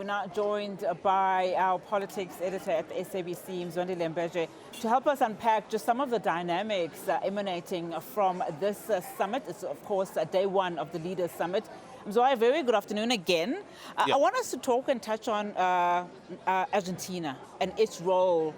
We're now joined by our politics editor at the SABC, Mzwandile Mbeje, to help us unpack just some of the dynamics emanating from this summit. It's, of course, day one of the Leaders' Summit. Mzwai, very good afternoon again. I want us to talk and touch on Argentina and its role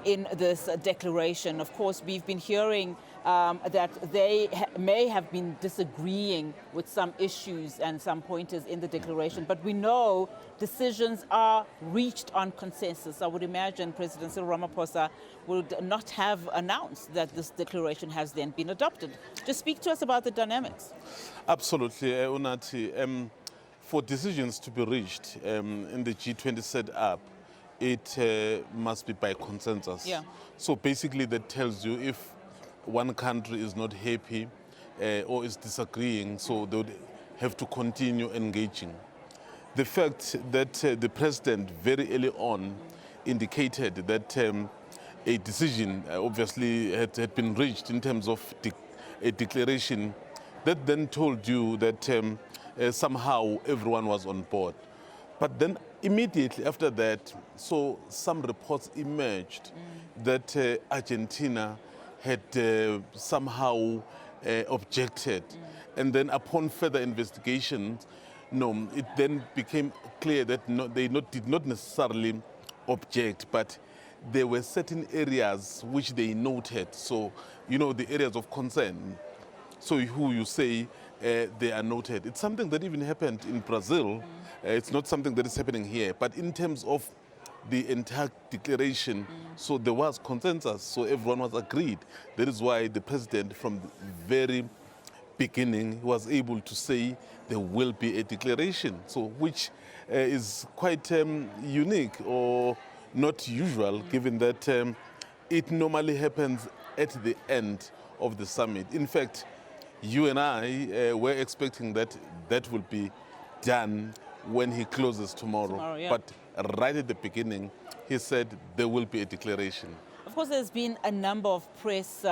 in this declaration. Of course, we've been hearing that they may have been disagreeing with some issues and some pointers in the declaration, but we know decisions are reached on consensus. I would imagine President Cyril Ramaphosa would not have announced that this declaration has then been adopted. Just speak to us about the dynamics. Absolutely, Unati. For decisions to be reached in the G20 setup, it must be by consensus. Yeah. So basically that tells you if one country is not happy or is disagreeing, so they would have to continue engaging. The fact that the president very early on indicated that a decision obviously had been reached in terms of a declaration, that then told you that somehow everyone was on board. But then immediately after that, so some reports emerged that Argentina had somehow objected. And then upon further investigations, it then became clear that they did not necessarily object, but there were certain areas which they noted. So, the areas of concern. So who you say they are noted. It's something that even happened in Brazil. It's not something that is happening here. But in terms of the entire declaration, so there was consensus, so everyone was agreed. That is why the president from the very beginning was able to say there will be a declaration, so which is quite unique or not usual, given that it normally happens at the end of the summit. In fact, you and I were expecting that will be done when he closes tomorrow. Yeah. But right at the beginning, he said there will be a declaration. Of course, there's been a number of press,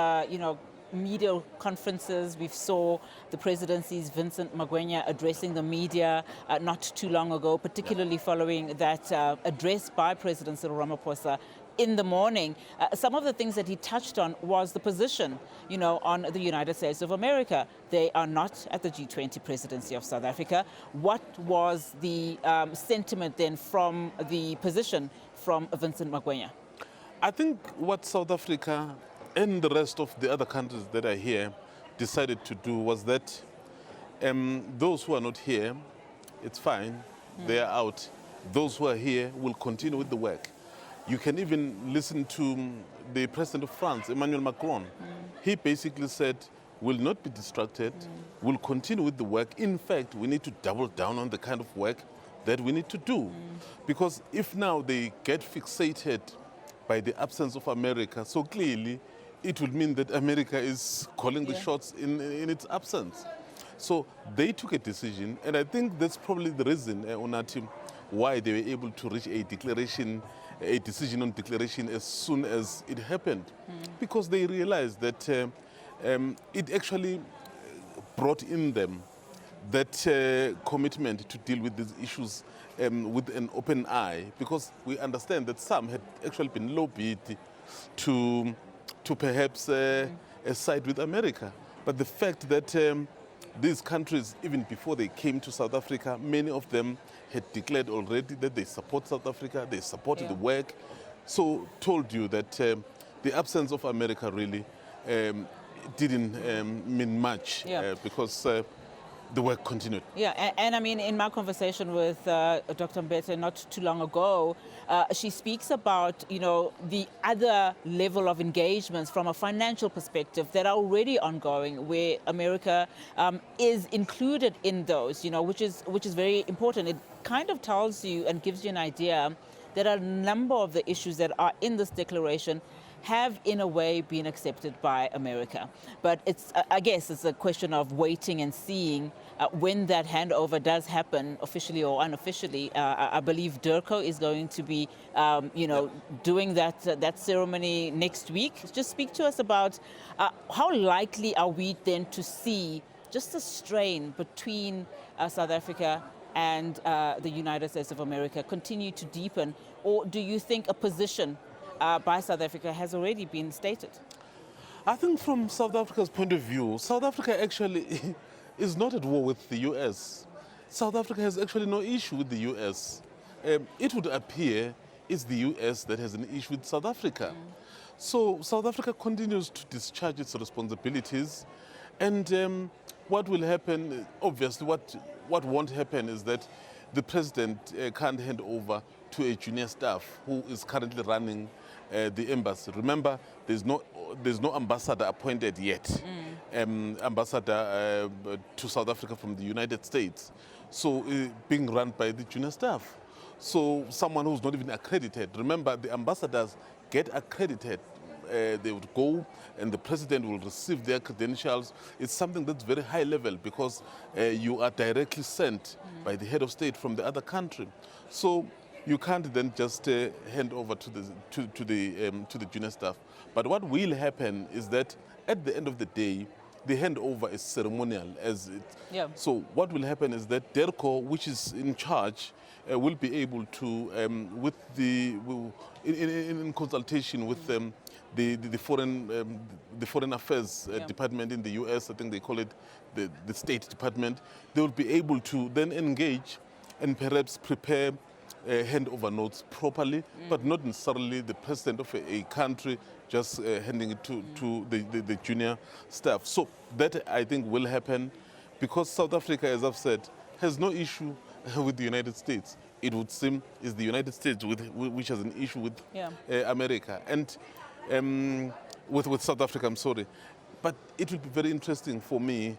media conferences. We saw the presidency's Vincent Magwenya addressing the media not too long ago, particularly following that address by President Cyril Ramaphosa in the morning. Some of the things that he touched on was the position, on the United States of America. They are not at the G20 Presidency of South Africa. What was the sentiment then from the position from Vincent Magwenya? I think what South Africa and the rest of the other countries that are here decided to do was that those who are not here, it's fine, they are out. Those who are here will continue with the work. You can even listen to the president of France, Emmanuel Macron. He basically said, we'll not be distracted, we'll continue with the work. In fact, we need to double down on the kind of work that we need to do. Because if now they get fixated by the absence of America, so clearly it would mean that America is calling the shots in its absence. So they took a decision, and I think that's probably the reason, Onati, why they were able to reach a decision on declaration as soon as it happened. Because they realized that it actually brought in them that commitment to deal with these issues with an open eye, because we understand that some had actually been lobbied to perhaps side with America. But the fact that these countries, even before they came to South Africa, many of them had declared already that they support South Africa, they supported the work, so told you that the absence of America really didn't mean much because the work continued. Yeah, and I mean, in my conversation with Dr. Mbeje not too long ago, she speaks about, the other level of engagements from a financial perspective that are already ongoing, where America is included in those, which is very important. It kind of tells you and gives you an idea that a number of the issues that are in this declaration have in a way been accepted by America. But I guess it's a question of waiting and seeing when that handover does happen, officially or unofficially. I believe DIRCO is going to be, doing that ceremony next week. Just speak to us about how likely are we then to see just a strain between South Africa and the United States of America continue to deepen? Or do you think a position by South Africa has already been stated? I think from South Africa's point of view, South Africa actually is not at war with the US. South Africa has actually no issue with the US. It would appear it's the US that has an issue with South Africa. So South Africa continues to discharge its responsibilities, and what will happen, obviously what won't happen is that the president can't hand over to a junior staff who is currently running the embassy. Remember, there's no ambassador appointed yet, ambassador to South Africa from the United States. So being run by the junior staff. So someone who's not even accredited. Remember, the ambassadors get accredited. They would go and the president will receive their credentials. It's something that's very high level because you are directly sent by the head of state from the other country. So you can't then just hand over to the junior staff. But what will happen is that at the end of the day, the handover is ceremonial. So what will happen is that DERCO, which is in charge, will be able to, in consultation with the foreign affairs department in the US, I think they call it the State Department, they will be able to then engage and perhaps prepare handover notes properly, but not necessarily the president of a country just handing it to the junior staff. So that, I think, will happen because South Africa, as I've said, has no issue with the United States. It would seem is the United States which has an issue with America and with South Africa, I'm sorry. But it would be very interesting for me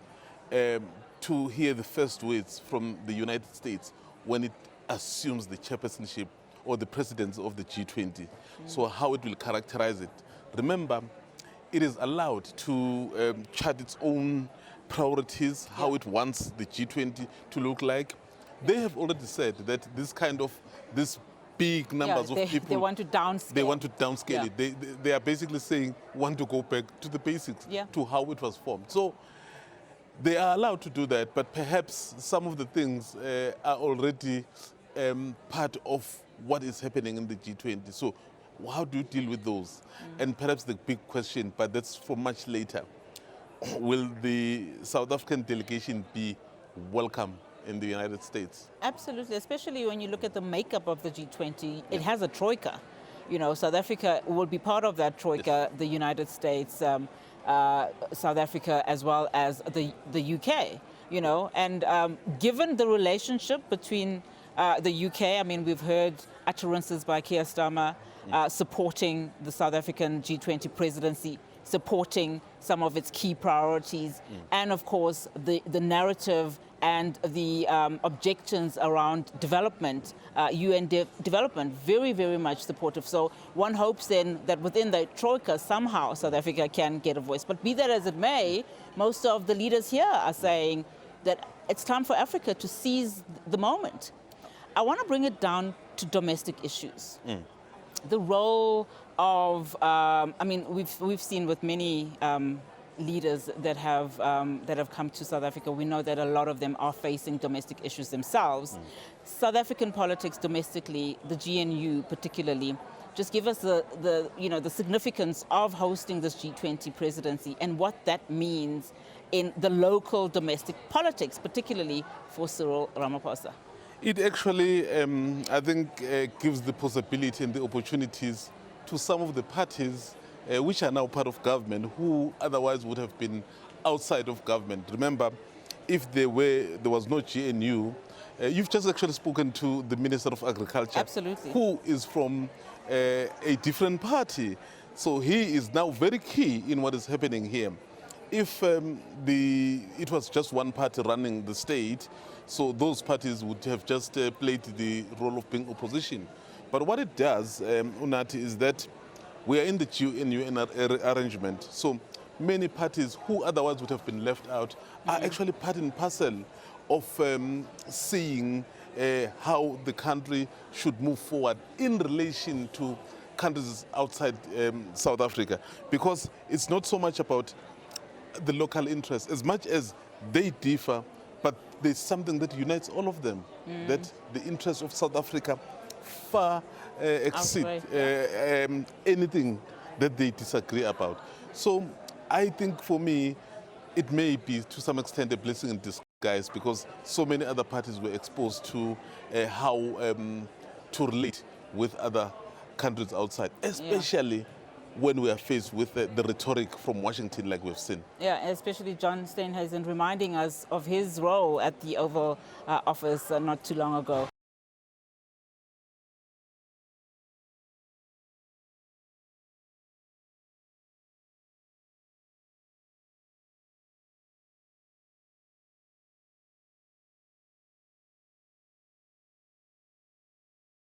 to hear the first words from the United States when it assumes the chairpersonship or the presidency of the G20. So how it will characterize it. Remember, it is allowed to chart its own priorities, how it wants the G20 to look like. They have already said that this big numbers of people, they want to downscale. They want to downscale it. They are basically saying want to go back to the basics, to how it was formed. So they are allowed to do that, but perhaps some of the things are already part of what is happening in the G20. So how do you deal with those? And perhaps the big question, but that's for much later, will the South African delegation be welcome in the United States? Absolutely, especially when you look at the makeup of the G20, it has a troika. You know, South Africa will be part of that troika, the United States, South Africa, as well as the UK, you know, and given the relationship between the UK, I mean, we've heard utterances by Keir Starmer supporting the South African G20 presidency, supporting some of its key priorities, and of course the narrative and the objections around development, UN development, very, very much supportive. So one hopes then that within the troika, somehow South Africa can get a voice. But be that as it may, most of the leaders here are saying that it's time for Africa to seize the moment. I want to bring it down to domestic issues. The role of, I mean, we've seen with many leaders that have come to South Africa, we know that a lot of them are facing domestic issues themselves. South African politics domestically, the GNU particularly, just give us the significance of hosting this G20 presidency and what that means in the local domestic politics, particularly for Cyril Ramaphosa. It actually, I think, gives the possibility and the opportunities to some of the parties which are now part of government, who otherwise would have been outside of government. Remember, if there was no GNU, you've just actually spoken to the Minister of Agriculture, absolutely, who is from a different party. So he is now very key in what is happening here. If it was just one party running the state, so those parties would have just played the role of being opposition. But what it does, Unati, is that we are in the GNU arrangement. So many parties who otherwise would have been left out are actually part and parcel of seeing how the country should move forward in relation to countries outside South Africa. Because it's not so much about the local interests, as much as they differ, but there's something that unites all of them, that the interests of South Africa far exceed anything that they disagree about. So I think for me, it may be to some extent a blessing in disguise, because so many other parties were exposed to how to relate with other countries outside, especially when we are faced with the rhetoric from Washington like we've seen. Yeah, especially John Steenhuisen reminding us of his role at the Oval Office not too long ago.